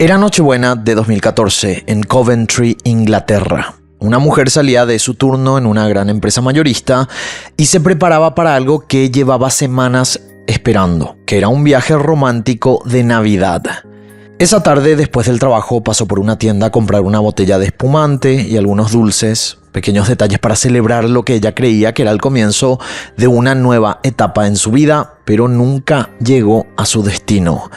Era Nochebuena de 2014 en Coventry, Inglaterra. Una mujer salía de su turno en una gran empresa mayorista y se preparaba para algo que llevaba semanas esperando, que era un viaje romántico de Navidad. Esa tarde, después del trabajo, pasó por una tienda a comprar una botella de espumante y algunos dulces, pequeños detalles para celebrar lo que ella creía que era el comienzo de una nueva etapa en su vida, pero nunca llegó a su destino.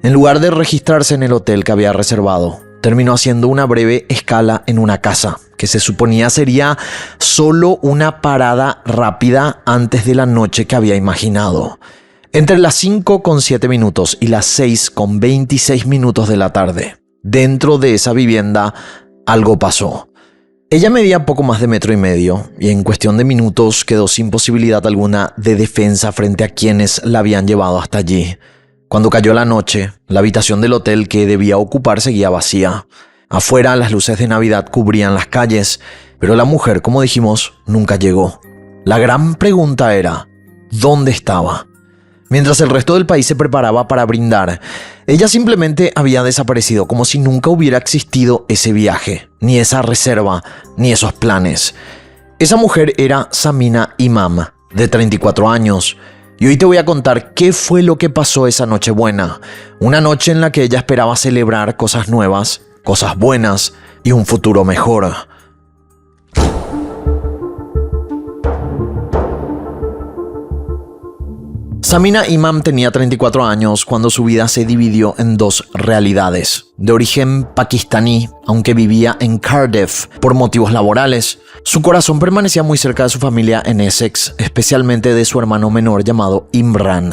En lugar de registrarse en el hotel que había reservado, terminó haciendo una breve escala en una casa, que se suponía sería solo una parada rápida antes de la noche que había imaginado. Entre las 5:07 y las 6:26 de la tarde, dentro de esa vivienda, algo pasó. Ella medía poco más de 1,5 metros y en cuestión de minutos quedó sin posibilidad alguna de defensa frente a quienes la habían llevado hasta allí. Cuando cayó la noche, la habitación del hotel que debía ocupar seguía vacía. Afuera, las luces de Navidad cubrían las calles, pero la mujer, como dijimos, nunca llegó. La gran pregunta era, ¿dónde estaba? Mientras el resto del país se preparaba para brindar, ella simplemente había desaparecido, como si nunca hubiera existido ese viaje, ni esa reserva, ni esos planes. Esa mujer era Samina Imam, de 34 años. Y hoy te voy a contar qué fue lo que pasó esa Nochebuena. Una noche en la que ella esperaba celebrar cosas nuevas, cosas buenas y un futuro mejor. Samina Imam tenía 34 años cuando su vida se dividió en dos realidades. De origen pakistaní, aunque vivía en Cardiff por motivos laborales, su corazón permanecía muy cerca de su familia en Essex, especialmente de su hermano menor llamado Imran.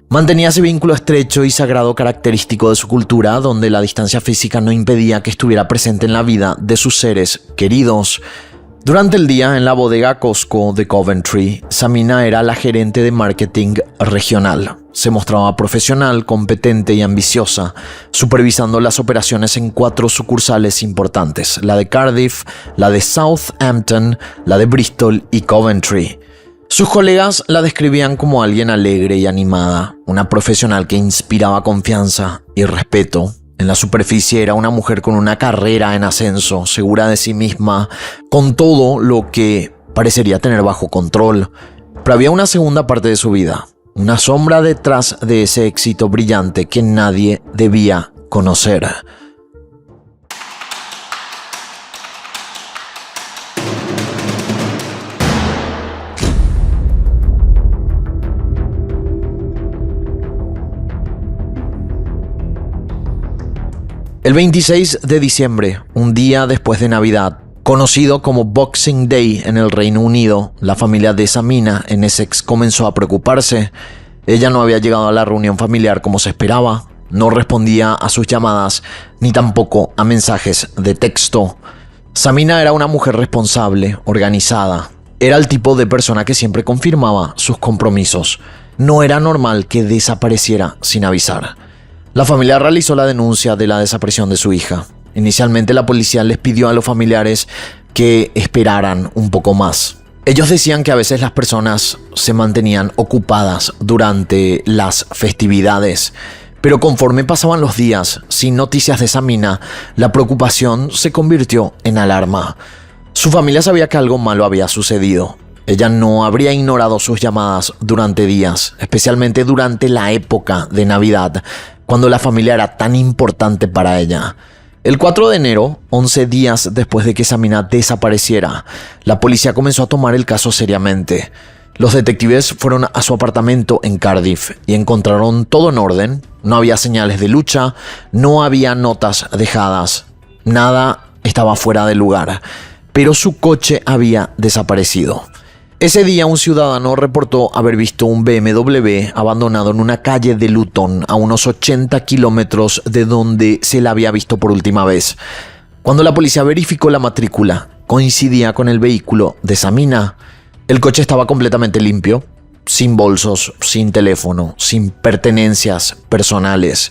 Mantenía ese vínculo estrecho y sagrado característico de su cultura, donde la distancia física no impedía que estuviera presente en la vida de sus seres queridos. Durante el día, en la bodega Costco de Coventry, Samina era la gerente de marketing regional. Se mostraba profesional, competente y ambiciosa, supervisando las operaciones en 4 sucursales importantes: la de Cardiff, la de Southampton, la de Bristol y Coventry. Sus colegas la describían como alguien alegre y animada, una profesional que inspiraba confianza y respeto. En la superficie era una mujer con una carrera en ascenso, segura de sí misma, con todo lo que parecería tener bajo control. Pero había una segunda parte de su vida, una sombra detrás de ese éxito brillante que nadie debía conocer. El 26 de diciembre, un día después de Navidad, conocido como Boxing Day en el Reino Unido, la familia de Samina en Essex comenzó a preocuparse. Ella no había llegado a la reunión familiar como se esperaba, no respondía a sus llamadas ni tampoco a mensajes de texto. Samina era una mujer responsable, organizada. Era el tipo de persona que siempre confirmaba sus compromisos. No era normal que desapareciera sin avisar. La familia realizó la denuncia de la desaparición de su hija. Inicialmente la policía les pidió a los familiares que esperaran un poco más. Ellos decían que a veces las personas se mantenían ocupadas durante las festividades, pero conforme pasaban los días sin noticias de Samina, la preocupación se convirtió en alarma. Su familia sabía que algo malo había sucedido. Ella no habría ignorado sus llamadas durante días, especialmente durante la época de Navidad, cuando la familia era tan importante para ella. El 4 de enero, 11 días después de que Samina desapareciera, la policía comenzó a tomar el caso seriamente. Los detectives fueron a su apartamento en Cardiff y encontraron todo en orden. No había señales de lucha, no había notas dejadas, nada estaba fuera de lugar, pero su coche había desaparecido. Ese día un ciudadano reportó haber visto un BMW abandonado en una calle de Luton, a unos 80 kilómetros de donde se la había visto por última vez. Cuando la policía verificó la matrícula, coincidía con el vehículo de Samina. El coche estaba completamente limpio, sin bolsos, sin teléfono, sin pertenencias personales.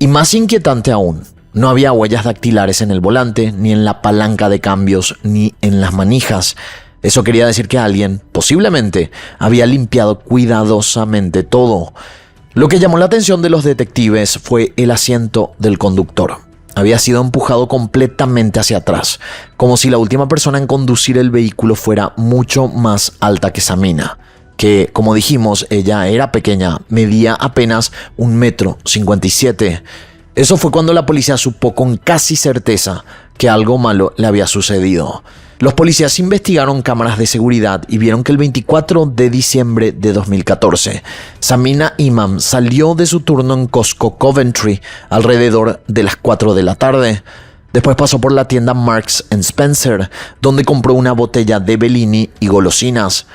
Y más inquietante aún, no había huellas dactilares en el volante, ni en la palanca de cambios, ni en las manijas. Eso quería decir que alguien, posiblemente, había limpiado cuidadosamente todo. Lo que llamó la atención de los detectives fue el asiento del conductor. Había sido empujado completamente hacia atrás, como si la última persona en conducir el vehículo fuera mucho más alta que Samina, que, como dijimos, ella era pequeña, medía apenas 1,57 m. Eso fue cuando la policía supo con casi certeza que algo malo le había sucedido. Los policías investigaron cámaras de seguridad y vieron que el 24 de diciembre de 2014, Samina Imam salió de su turno en Costco Coventry alrededor de las 4 de la tarde. Después pasó por la tienda Marks & Spencer, donde compró una botella de Bellini y golosinas.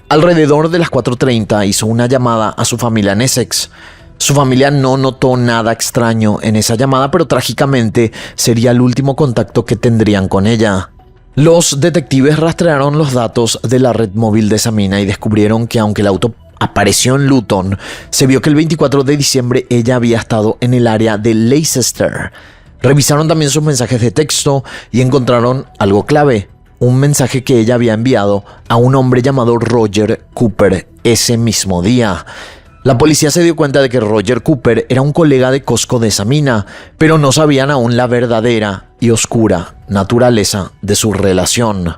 Alrededor de las 4:30 hizo una llamada a su familia en Essex. Su familia no notó nada extraño en esa llamada, pero trágicamente sería el último contacto que tendrían con ella. Los detectives rastrearon los datos de la red móvil de Samina y descubrieron que aunque el auto apareció en Luton, se vio que el 24 de diciembre ella había estado en el área de Leicester. Revisaron también sus mensajes de texto y encontraron algo clave: un mensaje que ella había enviado a un hombre llamado Roger Cooper ese mismo día. La policía se dio cuenta de que Roger Cooper era un colega de Costco de Samina, pero no sabían aún la verdadera y oscura naturaleza de su relación.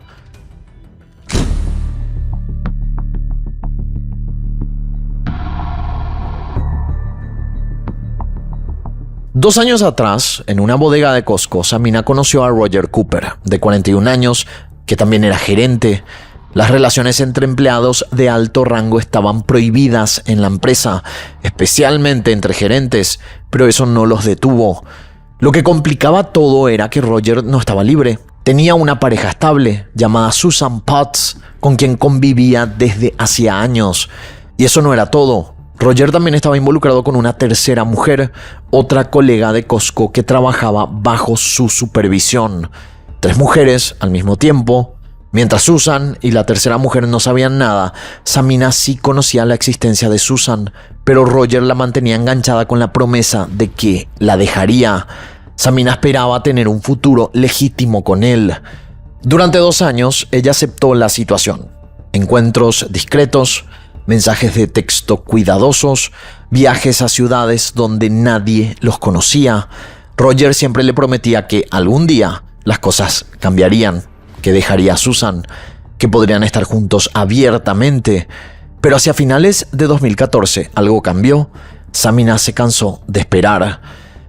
Dos años atrás, en una bodega de Costco, Samina conoció a Roger Cooper, de 41 años, que también era gerente. Las relaciones entre empleados de alto rango estaban prohibidas en la empresa, especialmente entre gerentes, pero eso no los detuvo. Lo que complicaba todo era que Roger no estaba libre. Tenía una pareja estable, llamada Susan Potts, con quien convivía desde hacía años. Y eso no era todo. Roger también estaba involucrado con una tercera mujer, otra colega de Costco que trabajaba bajo su supervisión. 3 mujeres al mismo tiempo. Mientras Susan y la tercera mujer no sabían nada, Samina sí conocía la existencia de Susan, pero Roger la mantenía enganchada con la promesa de que la dejaría. Samina esperaba tener un futuro legítimo con él. Durante 2 años, ella aceptó la situación. Encuentros discretos, mensajes de texto cuidadosos, viajes a ciudades donde nadie los conocía. Roger siempre le prometía que algún día las cosas cambiarían, que dejaría a Susan, que podrían estar juntos abiertamente. Pero hacia finales de 2014 algo cambió. Samina se cansó de esperar.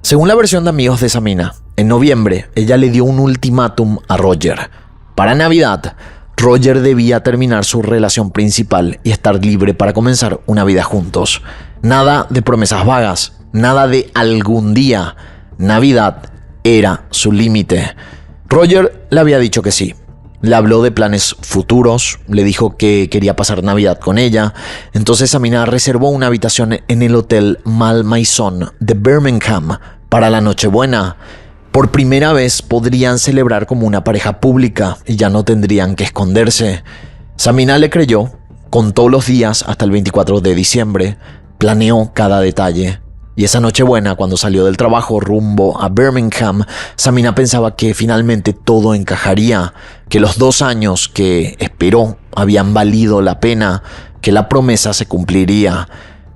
Según la versión de amigos de Samina, en noviembre ella le dio un ultimátum a Roger. Para Navidad, Roger debía terminar su relación principal y estar libre para comenzar una vida juntos. Nada de promesas vagas, nada de algún día. Navidad era su límite. Roger le había dicho que sí. Le habló de planes futuros, le dijo que quería pasar Navidad con ella. Entonces Samina reservó una habitación en el Hotel Malmaison de Birmingham para la Nochebuena. Por primera vez podrían celebrar como una pareja pública y ya no tendrían que esconderse. Samina le creyó, contó los días hasta el 24 de diciembre, planeó cada detalle. Y esa Nochebuena, cuando salió del trabajo rumbo a Birmingham, Samina pensaba que finalmente todo encajaría, que los 2 años que esperó habían valido la pena, que la promesa se cumpliría.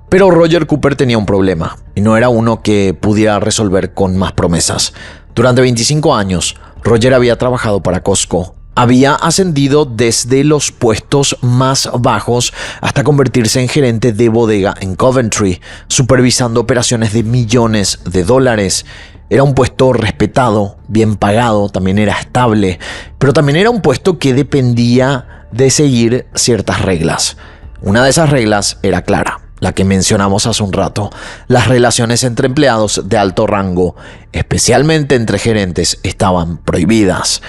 Pero Roger Cooper tenía un problema, y no era uno que pudiera resolver con más promesas. Durante 25 años, Roger había trabajado para Costco. Había ascendido desde los puestos más bajos hasta convertirse en gerente de bodega en Coventry, supervisando operaciones de millones de dólares. Era un puesto respetado, bien pagado, también era estable, pero también era un puesto que dependía de seguir ciertas reglas. Una de esas reglas era clara, la que mencionamos hace un rato. Las relaciones entre empleados de alto rango, especialmente entre gerentes, estaban prohibidas.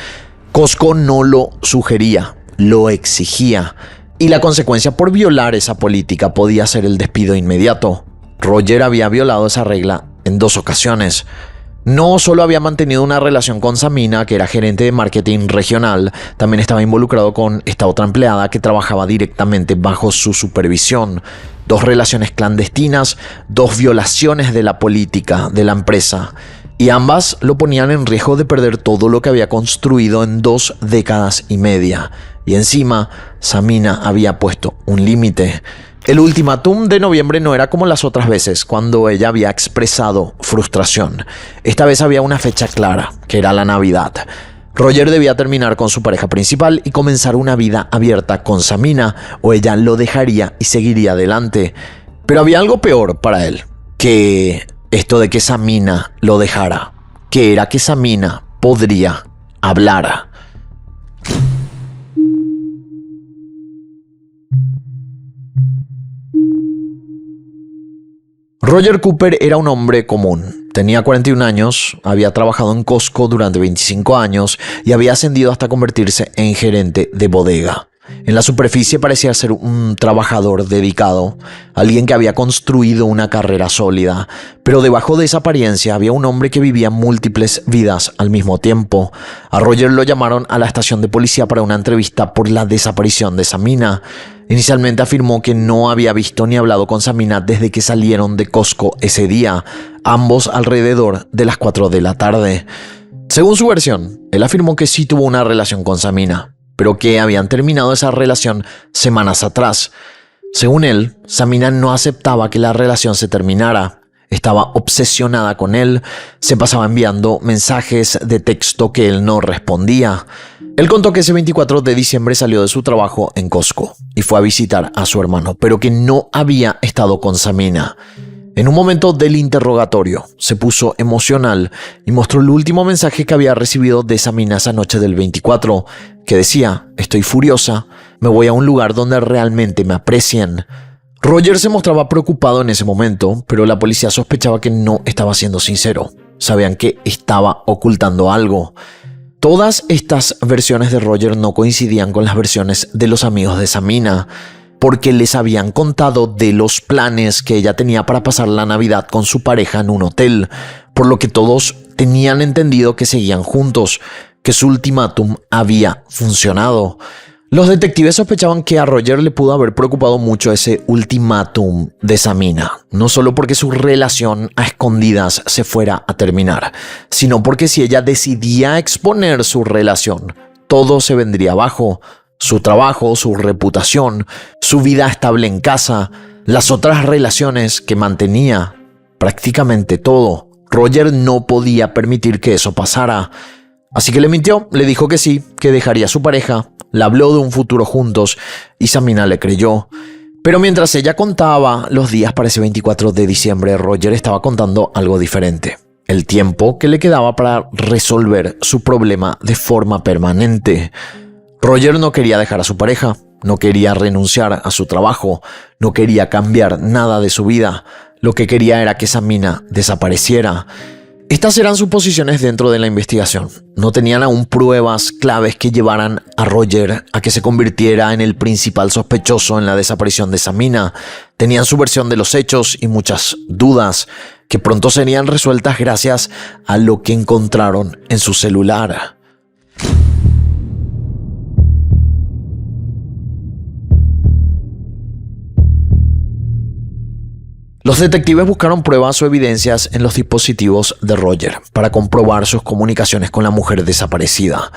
Costco no lo sugería, lo exigía, y la consecuencia por violar esa política podía ser el despido inmediato. Roger había violado esa regla en 2 ocasiones. No solo había mantenido una relación con Samina, que era gerente de marketing regional, también estaba involucrado con esta otra empleada que trabajaba directamente bajo su supervisión. 2 relaciones clandestinas, 2 violaciones de la política de la empresa. Y ambas lo ponían en riesgo de perder todo lo que había construido en 2 décadas y media. Y encima, Samina había puesto un límite. El ultimátum de noviembre no era como las otras veces, cuando ella había expresado frustración. Esta vez había una fecha clara, que era la Navidad. Roger debía terminar con su pareja principal y comenzar una vida abierta con Samina, o ella lo dejaría y seguiría adelante. Pero había algo peor para él, que esto de que Samina lo dejara, que era que Samina podría hablar. Roger Cooper era un hombre común. Tenía 41 años, había trabajado en Costco durante 25 años y había ascendido hasta convertirse en gerente de bodega. En la superficie parecía ser un trabajador dedicado, alguien que había construido una carrera sólida, pero debajo de esa apariencia había un hombre que vivía múltiples vidas al mismo tiempo. A Roger lo llamaron a la estación de policía para una entrevista por la desaparición de Samina. Inicialmente afirmó que no había visto ni hablado con Samina desde que salieron de Costco ese día, ambos alrededor de las 4 de la tarde. Según su versión, él afirmó que sí tuvo una relación con Samina, pero que habían terminado esa relación semanas atrás. Según él, Samina no aceptaba que la relación se terminara. Estaba obsesionada con él, se pasaba enviando mensajes de texto que él no respondía. Él contó que ese 24 de diciembre salió de su trabajo en Costco y fue a visitar a su hermano, pero que no había estado con Samina. En un momento del interrogatorio, se puso emocional y mostró el último mensaje que había recibido de Samina esa noche del 24, que decía: «Estoy furiosa, me voy a un lugar donde realmente me aprecien». Roger se mostraba preocupado en ese momento, pero la policía sospechaba que no estaba siendo sincero. Sabían que estaba ocultando algo. Todas estas versiones de Roger no coincidían con las versiones de los amigos de Samina, porque les habían contado de los planes que ella tenía para pasar la Navidad con su pareja en un hotel, por lo que todos tenían entendido que seguían juntos, que su ultimátum había funcionado. Los detectives sospechaban que a Roger le pudo haber preocupado mucho ese ultimátum de Samina, no solo porque su relación a escondidas se fuera a terminar, sino porque si ella decidía exponer su relación, todo se vendría abajo: su trabajo, su reputación, su vida estable en casa, las otras relaciones que mantenía, prácticamente todo. Roger no podía permitir que eso pasara. Así que le mintió, le dijo que sí, que dejaría a su pareja, le habló de un futuro juntos y Samina le creyó. Pero mientras ella contaba los días para ese 24 de diciembre, Roger estaba contando algo diferente: el tiempo que le quedaba para resolver su problema de forma permanente. Roger no quería dejar a su pareja, no quería renunciar a su trabajo, no quería cambiar nada de su vida. Lo que quería era que Samina desapareciera. Estas eran suposiciones dentro de la investigación. No tenían aún pruebas claves que llevaran a Roger a que se convirtiera en el principal sospechoso en la desaparición de Samina. Tenían su versión de los hechos y muchas dudas que pronto serían resueltas gracias a lo que encontraron en su celular. Los detectives buscaron pruebas o evidencias en los dispositivos de Roger para comprobar sus comunicaciones con la mujer desaparecida.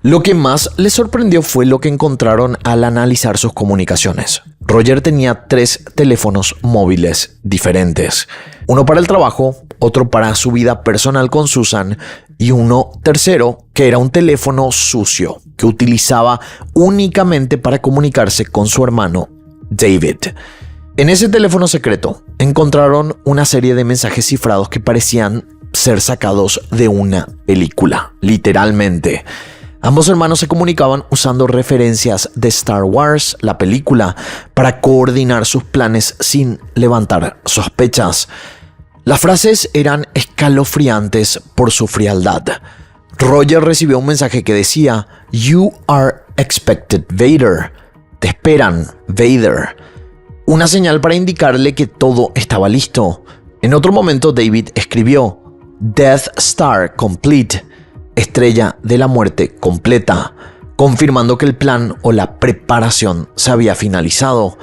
Lo que más les sorprendió fue lo que encontraron al analizar sus comunicaciones. Roger tenía 3 teléfonos móviles diferentes: uno para el trabajo, otro para su vida personal con Susan y uno tercero que era un teléfono sucio que utilizaba únicamente para comunicarse con su hermano David. En ese teléfono secreto encontraron una serie de mensajes cifrados que parecían ser sacados de una película, literalmente. Ambos hermanos se comunicaban usando referencias de Star Wars, la película, para coordinar sus planes sin levantar sospechas. Las frases eran escalofriantes por su frialdad. Roger recibió un mensaje que decía: "You are expected, Vader". Te esperan, Vader. Una señal para indicarle que todo estaba listo. En otro momento, David escribió: "Death Star Complete", estrella de la muerte completa, confirmando que el plan o la preparación se había finalizado.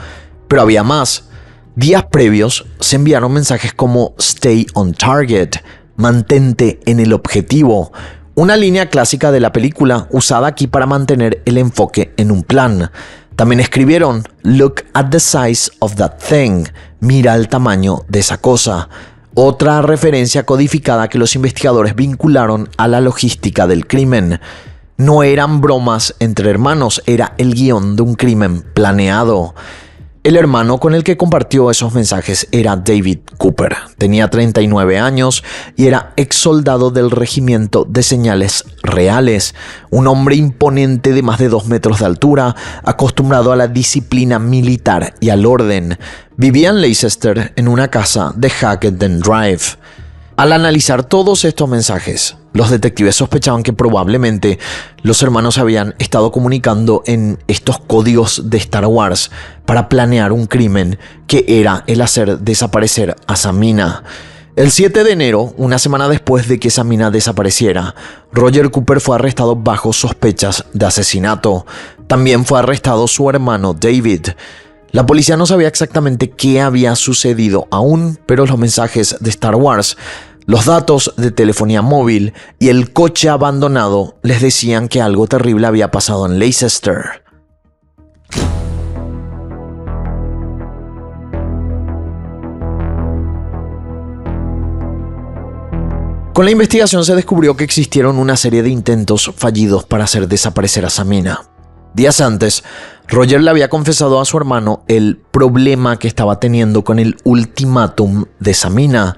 Pero había más. Días previos se enviaron mensajes como "Stay on target", mantente en el objetivo, una línea clásica de la película usada aquí para mantener el enfoque en un plan. También escribieron "Look at the size of that thing", mira el tamaño de esa cosa. Otra referencia codificada que los investigadores vincularon a la logística del crimen. No eran bromas entre hermanos, era el guión de un crimen planeado. El hermano con el que compartió esos mensajes era David Cooper. Tenía 39 años y era ex soldado del Regimiento de Señales Reales, un hombre imponente de más de 2 metros de altura, acostumbrado a la disciplina militar y al orden. Vivía en Leicester, en una casa de Hackenden Drive. Al analizar todos estos mensajes, los detectives sospechaban que probablemente los hermanos habían estado comunicando en estos códigos de Star Wars para planear un crimen que era el hacer desaparecer a Samina. El 7 de enero, una semana después de que Samina desapareciera, Roger Cooper fue arrestado bajo sospechas de asesinato. También fue arrestado su hermano David. La policía no sabía exactamente qué había sucedido aún, pero los mensajes de Star Wars, los datos de telefonía móvil y el coche abandonado les decían que algo terrible había pasado en Leicester. Con la investigación se descubrió que existieron una serie de intentos fallidos para hacer desaparecer a Samina. Días antes, Roger le había confesado a su hermano el problema que estaba teniendo con el ultimátum de Samina.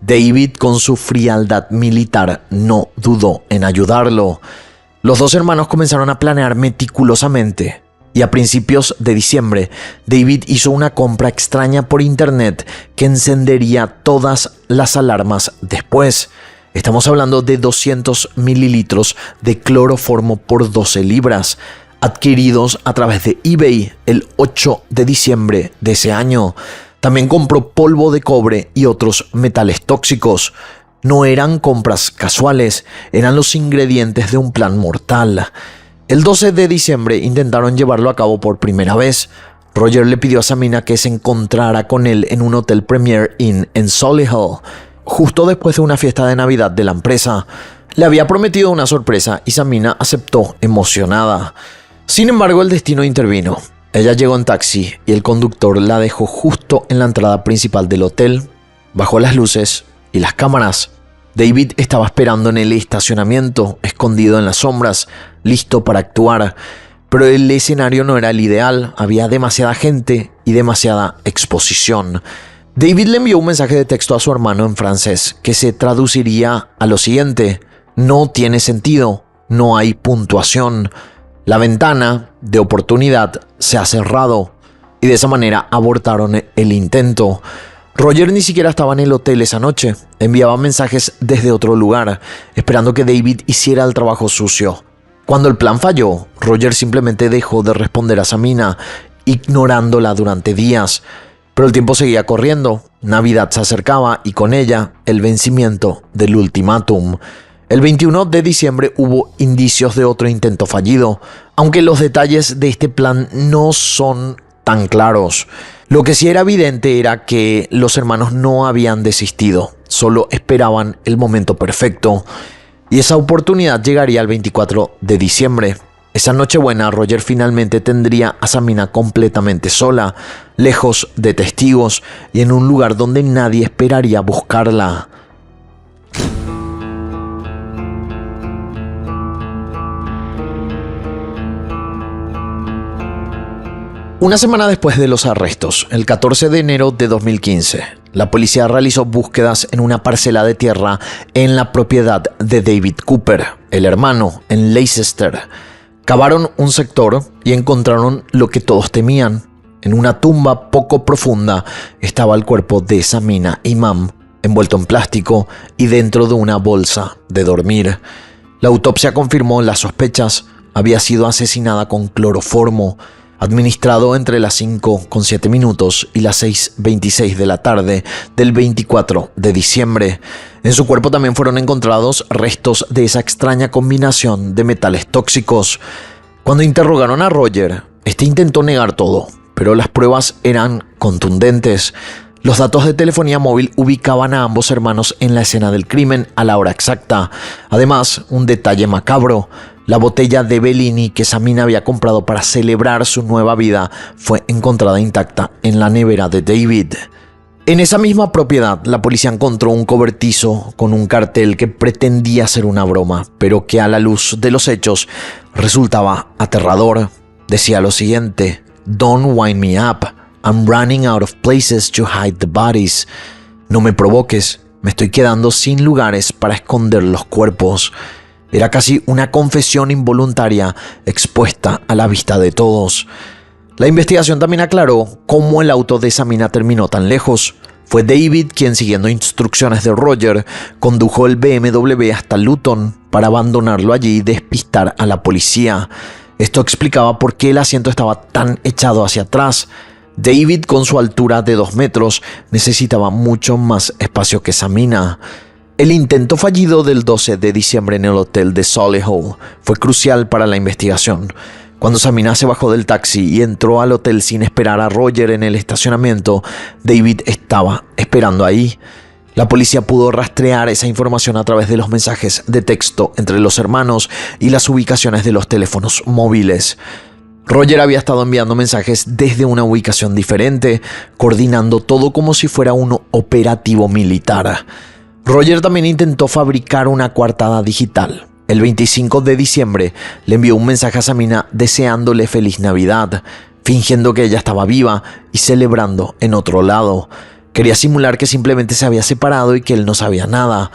David, con su frialdad militar, no dudó en ayudarlo. Los dos hermanos comenzaron a planear meticulosamente y a principios de diciembre, David hizo una compra extraña por internet que encendería todas las alarmas después. Estamos hablando de 200 mililitros de cloroformo por 12 libras. Adquiridos a través de eBay el 8 de diciembre de ese año. También compró polvo de cobre y otros metales tóxicos. No eran compras casuales, eran los ingredientes de un plan mortal. El 12 de diciembre intentaron llevarlo a cabo por primera vez. Roger le pidió a Samina que se encontrara con él en un hotel Premier Inn en Solihull, justo después de una fiesta de Navidad de la empresa. Le había prometido una sorpresa y Samina aceptó emocionada. Sin embargo, el destino intervino. Ella llegó en taxi y el conductor la dejó justo en la entrada principal del hotel. Bajó las luces y las cámaras. David estaba esperando en el estacionamiento, escondido en las sombras, listo para actuar. Pero el escenario no era el ideal, había demasiada gente y demasiada exposición. David le envió un mensaje de texto a su hermano en francés que se traduciría a lo siguiente: no tiene sentido, no hay puntuación. La ventana de oportunidad se ha cerrado y de esa manera abortaron el intento. Roger ni siquiera estaba en el hotel esa noche. Enviaba mensajes desde otro lugar, esperando que David hiciera el trabajo sucio. Cuando el plan falló, Roger simplemente dejó de responder a Samina, ignorándola durante días. Pero el tiempo seguía corriendo. Navidad se acercaba y con ella el vencimiento del ultimátum. El 21 de diciembre hubo indicios de otro intento fallido, aunque los detalles de este plan no son tan claros. Lo que sí era evidente era que los hermanos no habían desistido, solo esperaban el momento perfecto. Y esa oportunidad llegaría el 24 de diciembre. Esa Nochebuena, Roger finalmente tendría a Samina completamente sola, lejos de testigos y en un lugar donde nadie esperaría buscarla. Una semana después de los arrestos, el 14 de enero de 2015, la policía realizó búsquedas en una parcela de tierra en la propiedad de David Cooper, el hermano, en Leicester. Cavaron un sector y encontraron lo que todos temían. En una tumba poco profunda estaba el cuerpo de Samina Imam, envuelto en plástico y dentro de una bolsa de dormir. La autopsia confirmó las sospechas. Había sido asesinada con cloroformo, administrado entre las 5:07 y las 6:26 de la tarde del 24 de diciembre. En su cuerpo también fueron encontrados restos de esa extraña combinación de metales tóxicos. Cuando interrogaron a Roger, este intentó negar todo, pero las pruebas eran contundentes. Los datos de telefonía móvil ubicaban a ambos hermanos en la escena del crimen a la hora exacta. Además, un detalle macabro: La botella de Bellini que Samina había comprado para celebrar su nueva vida fue encontrada intacta en la nevera de David. En esa misma propiedad, la policía encontró un cobertizo con un cartel que pretendía ser una broma, pero que a la luz de los hechos resultaba aterrador. Decía lo siguiente: "Don't wind me up. I'm running out of places to hide the bodies". No me provoques, me estoy quedando sin lugares para esconder los cuerpos. Era casi una confesión involuntaria expuesta a la vista de todos. La investigación también aclaró cómo el auto de Samina terminó tan lejos. Fue David quien, siguiendo instrucciones de Roger, condujo el BMW hasta Luton para abandonarlo allí y despistar a la policía. Esto explicaba por qué el asiento estaba tan echado hacia atrás. David, con su altura de 2 metros, necesitaba mucho más espacio que Samina. El intento fallido del 12 de diciembre en el hotel de Solihull fue crucial para la investigación. Cuando Samina se bajó del taxi y entró al hotel sin esperar a Roger en el estacionamiento, David estaba esperando ahí. La policía pudo rastrear esa información a través de los mensajes de texto entre los hermanos y las ubicaciones de los teléfonos móviles. Roger había estado enviando mensajes desde una ubicación diferente, coordinando todo como si fuera un operativo militar. Roger también intentó fabricar una coartada digital. El 25 de diciembre le envió un mensaje a Samina deseándole feliz Navidad, fingiendo que ella estaba viva y celebrando en otro lado. Quería simular que simplemente se había separado y que él no sabía nada,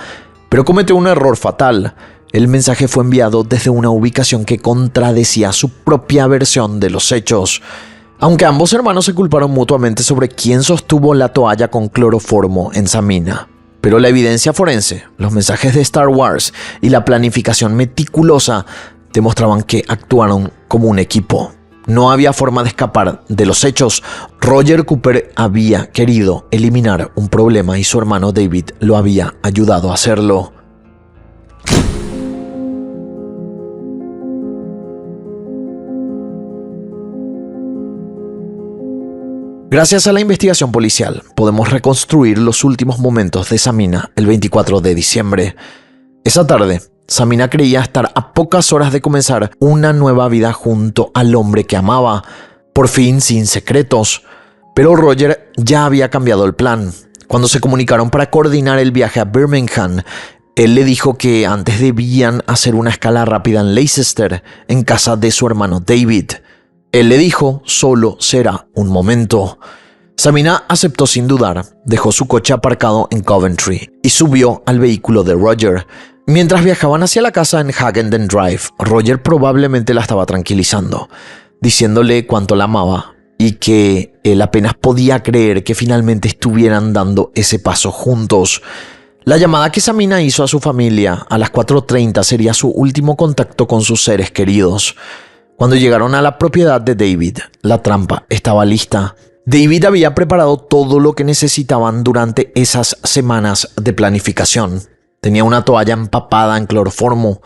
pero cometió un error fatal. El mensaje fue enviado desde una ubicación que contradecía su propia versión de los hechos. Aunque ambos hermanos se culparon mutuamente sobre quién sostuvo la toalla con cloroformo en Samina. Pero la evidencia forense, los mensajes de Star Wars y la planificación meticulosa demostraban que actuaron como un equipo. No había forma de escapar de los hechos. Roger Cooper había querido eliminar un problema y su hermano David lo había ayudado a hacerlo. Gracias a la investigación policial, podemos reconstruir los últimos momentos de Samina el 24 de diciembre. Esa tarde, Samina creía estar a pocas horas de comenzar una nueva vida junto al hombre que amaba, por fin sin secretos. Pero Roger ya había cambiado el plan. Cuando se comunicaron para coordinar el viaje a Birmingham, él le dijo que antes debían hacer una escala rápida en Leicester, en casa de su hermano David. Él le dijo, solo será un momento. Samina aceptó sin dudar, dejó su coche aparcado en Coventry y subió al vehículo de Roger. Mientras viajaban hacia la casa en Hagenden Drive, Roger probablemente la estaba tranquilizando, diciéndole cuánto la amaba y que él apenas podía creer que finalmente estuvieran dando ese paso juntos. La llamada que Samina hizo a su familia a las 4:30 sería su último contacto con sus seres queridos. Cuando llegaron a la propiedad de David, la trampa estaba lista. David había preparado todo lo que necesitaban durante esas semanas de planificación. Tenía una toalla empapada en cloroformo,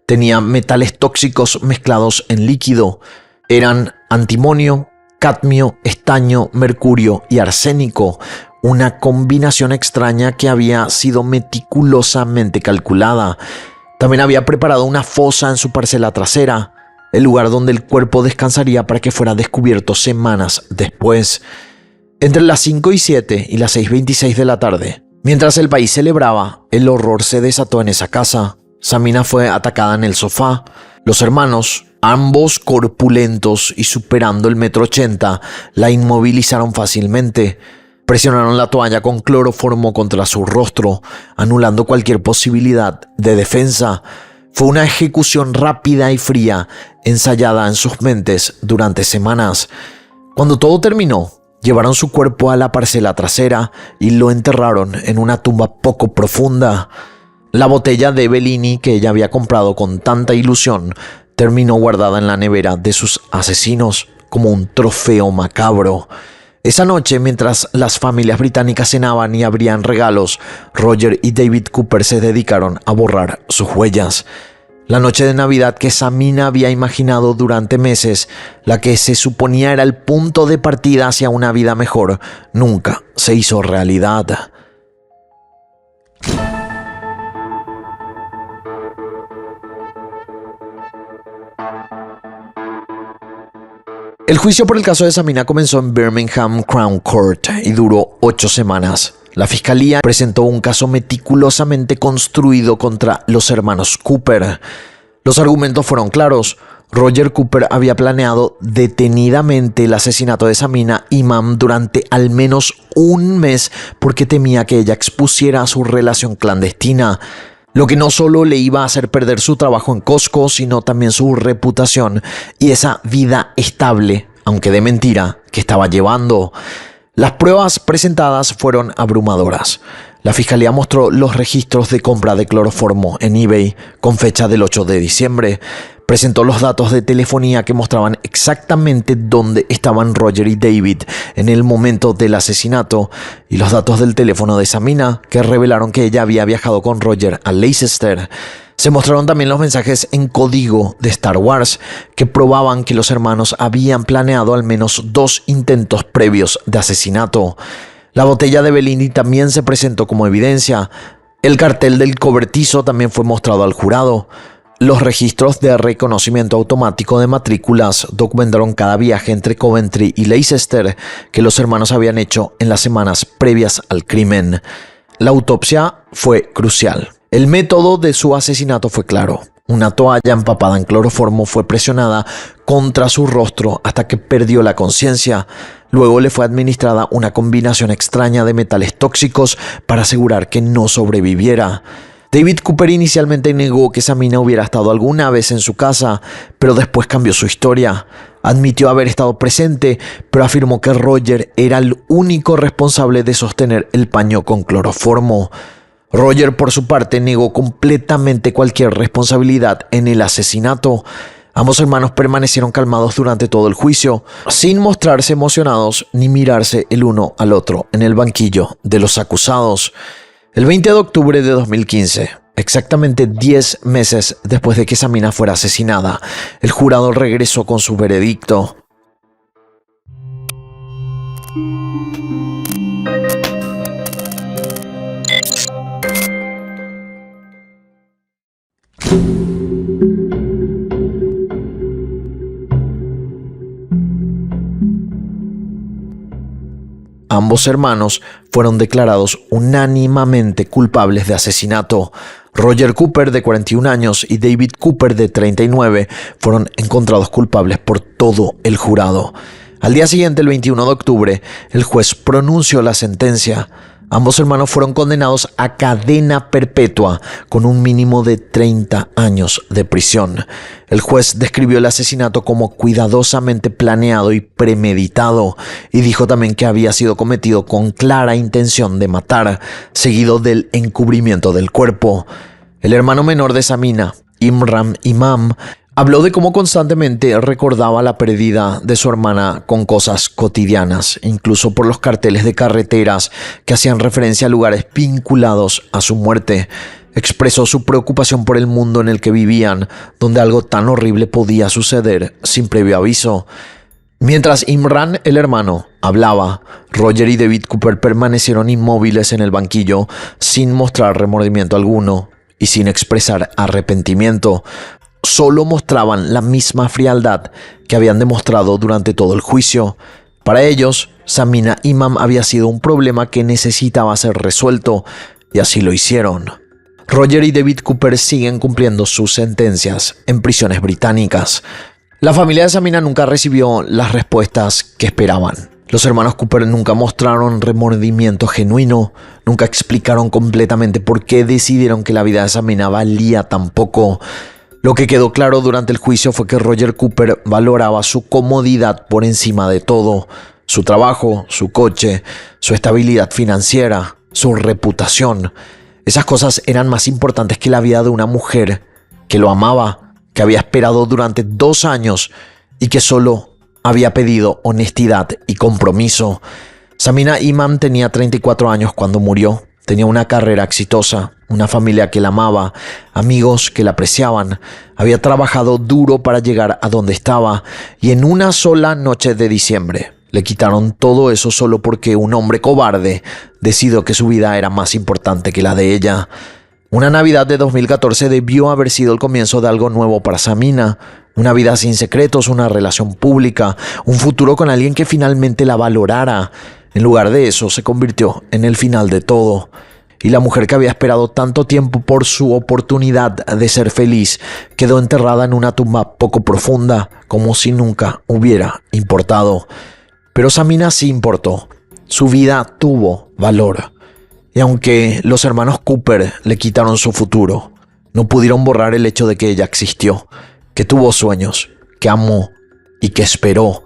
tenía metales tóxicos mezclados en líquido. Eran antimonio, cadmio, estaño, mercurio y arsénico, una combinación extraña que había sido meticulosamente calculada. También había preparado una fosa en su parcela trasera, el lugar donde el cuerpo descansaría para que fuera descubierto semanas después. Entre las 5 y 7 y las 6:26 de la tarde, mientras el país celebraba, el horror se desató en esa casa. Samina fue atacada en el sofá. Los hermanos, ambos corpulentos y superando el 1,80 m, la inmovilizaron fácilmente. Presionaron la toalla con cloroformo contra su rostro, anulando cualquier posibilidad de defensa. Fue una ejecución rápida y fría, ensayada en sus mentes durante semanas. Cuando todo terminó, llevaron su cuerpo a la parcela trasera y lo enterraron en una tumba poco profunda. La botella de Bellini que ella había comprado con tanta ilusión terminó guardada en la nevera de sus asesinos como un trofeo macabro. Esa noche, mientras las familias británicas cenaban y abrían regalos, Roger y David Cooper se dedicaron a borrar sus huellas. La noche de Navidad que Samina había imaginado durante meses, la que se suponía era el punto de partida hacia una vida mejor, nunca se hizo realidad. El juicio por el caso de Samina comenzó en Birmingham Crown Court y duró 8 semanas. La fiscalía presentó un caso meticulosamente construido contra los hermanos Cooper. Los argumentos fueron claros. Roger Cooper había planeado detenidamente el asesinato de Samina Imam durante al menos un mes porque temía que ella expusiera su relación clandestina, lo que no solo le iba a hacer perder su trabajo en Costco, sino también su reputación y esa vida estable, aunque de mentira, que estaba llevando. Las pruebas presentadas fueron abrumadoras. La fiscalía mostró los registros de compra de cloroformo en eBay con fecha del 8 de diciembre. Presentó los datos de telefonía que mostraban exactamente dónde estaban Roger y David en el momento del asesinato y los datos del teléfono de Samina que revelaron que ella había viajado con Roger a Leicester. Se mostraron también los mensajes en código de Star Wars que probaban que los hermanos habían planeado al menos 2 intentos previos de asesinato. La botella de Bellini también se presentó como evidencia. El cartel del cobertizo también fue mostrado al jurado. Los registros de reconocimiento automático de matrículas documentaron cada viaje entre Coventry y Leicester que los hermanos habían hecho en las semanas previas al crimen. La autopsia fue crucial. El método de su asesinato fue claro. Una toalla empapada en cloroformo fue presionada contra su rostro hasta que perdió la conciencia. Luego le fue administrada una combinación extraña de metales tóxicos para asegurar que no sobreviviera. David Cooper inicialmente negó que Samina hubiera estado alguna vez en su casa, pero después cambió su historia. Admitió haber estado presente, pero afirmó que Roger era el único responsable de sostener el paño con cloroformo. Roger, por su parte, negó completamente cualquier responsabilidad en el asesinato. Ambos hermanos permanecieron calmados durante todo el juicio, sin mostrarse emocionados ni mirarse el uno al otro en el banquillo de los acusados. El 20 de octubre de 2015, exactamente 10 meses después de que Samina fuera asesinada, el jurado regresó con su veredicto. Ambos hermanos fueron declarados unánimemente culpables de asesinato. Roger Cooper, de 41 años, y David Cooper, de 39, fueron encontrados culpables por todo el jurado. Al día siguiente, el 21 de octubre, el juez pronunció la sentencia. Ambos hermanos fueron condenados a cadena perpetua con un mínimo de 30 años de prisión. El juez describió el asesinato como cuidadosamente planeado y premeditado y dijo también que había sido cometido con clara intención de matar, seguido del encubrimiento del cuerpo. El hermano menor de Samina, Imran Imam, habló de cómo constantemente recordaba la pérdida de su hermana con cosas cotidianas, incluso por los carteles de carreteras que hacían referencia a lugares vinculados a su muerte. Expresó su preocupación por el mundo en el que vivían, donde algo tan horrible podía suceder sin previo aviso. Mientras Imran, el hermano, hablaba, Roger y David Cooper permanecieron inmóviles en el banquillo, sin mostrar remordimiento alguno y sin expresar arrepentimiento. Solo mostraban la misma frialdad que habían demostrado durante todo el juicio. Para ellos, Samina Imam había sido un problema que necesitaba ser resuelto, y así lo hicieron. Roger y David Cooper siguen cumpliendo sus sentencias en prisiones británicas. La familia de Samina nunca recibió las respuestas que esperaban. Los hermanos Cooper nunca mostraron remordimiento genuino, nunca explicaron completamente por qué decidieron que la vida de Samina valía tan poco. Lo que quedó claro durante el juicio fue que Roger Cooper valoraba su comodidad por encima de todo: su trabajo, su coche, su estabilidad financiera, su reputación. Esas cosas eran más importantes que la vida de una mujer que lo amaba, que había esperado durante 2 años y que solo había pedido honestidad y compromiso. Samina Imam tenía 34 años cuando murió. Tenía una carrera exitosa, una familia que la amaba, amigos que la apreciaban. Había trabajado duro para llegar a donde estaba y en una sola noche de diciembre le quitaron todo eso solo porque un hombre cobarde decidió que su vida era más importante que la de ella. Una Navidad de 2014 debió haber sido el comienzo de algo nuevo para Samina, Una vida sin secretos, una relación pública, un futuro con alguien que finalmente la valorara. En lugar de eso, se convirtió en el final de todo. Y la mujer que había esperado tanto tiempo por su oportunidad de ser feliz quedó enterrada en una tumba poco profunda, como si nunca hubiera importado. Pero Samina sí importó. Su vida tuvo valor. Y aunque los hermanos Cooper le quitaron su futuro, no pudieron borrar el hecho de que ella existió, que tuvo sueños, que amó y que esperó.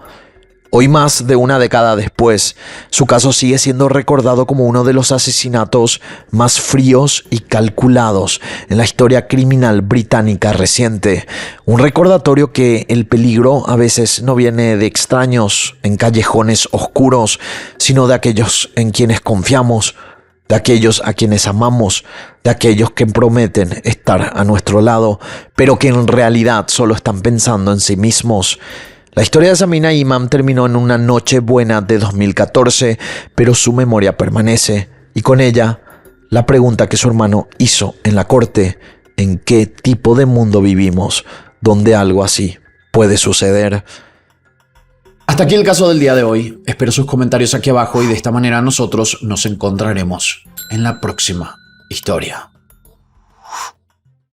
Hoy, más de una década después, su caso sigue siendo recordado como uno de los asesinatos más fríos y calculados en la historia criminal británica reciente. Un recordatorio que el peligro a veces no viene de extraños en callejones oscuros, sino de aquellos en quienes confiamos, de aquellos a quienes amamos, de aquellos que prometen estar a nuestro lado, pero que en realidad solo están pensando en sí mismos. La historia de Samina Imam terminó en una noche buena de 2014, pero su memoria permanece, y con ella la pregunta que su hermano hizo en la corte: ¿en qué tipo de mundo vivimos donde algo así puede suceder? Hasta aquí el caso del día de hoy. Espero sus comentarios aquí abajo y de esta manera nosotros nos encontraremos en la próxima historia.